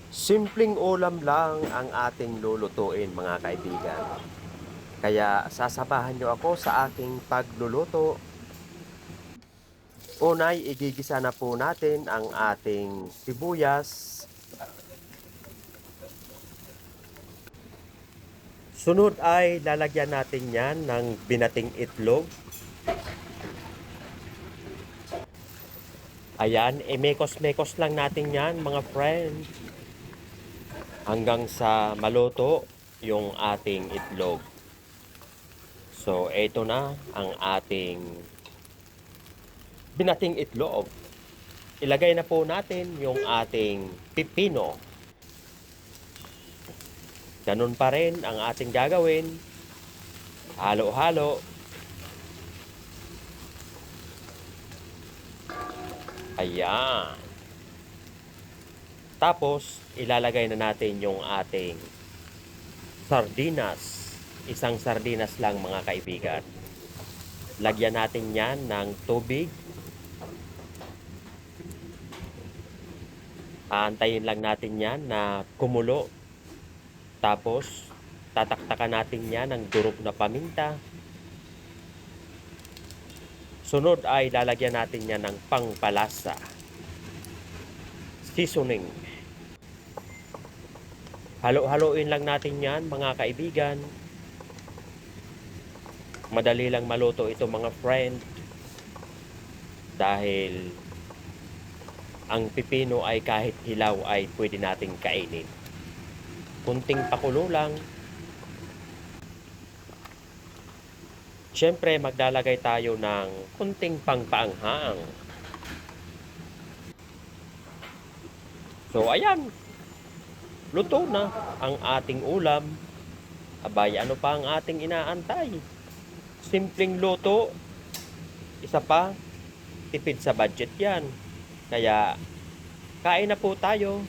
Simpleng ulam lang ang ating lulutuin mga kaibigan. Kaya sasabahan nyo ako sa aking pagluluto. Unay, igigisa na po natin ang ating sibuyas. Sunod ay lalagyan natin yan ng binating itlog. Ayan, mekos-mekos lang natin yan mga friend. Hanggang sa maluto yung ating itlog. So, ito na ang ating binating itlog. Ilagay na po natin yung ating pipino. Ganun pa rin ang ating gagawin. Halo-halo. Ayan. Tapos, ilalagay na natin yung ating sardinas. Isang sardinas lang mga kaibigan. Lagyan natin yan ng tubig. Aantayin lang natin yan na kumulo. Tapos, tataktakan natin yan ng durog na paminta. Sunod ay lalagyan natin yan ng pangpalasa. Seasoning. Halo-haloin lang natin yan mga kaibigan. Madali lang maluto ito mga friend. Dahil ang pipino ay kahit hilaw ay pwede nating kainin. Kunting pakulo lang. Siyempre maglalagay tayo ng kunting pangpaanghang. So ayan. Luto na ang ating ulam. Abay, ano pa ang ating inaantay? Simpleng luto. Isa pa, tipid sa budget yan. Kaya, kain na po tayo.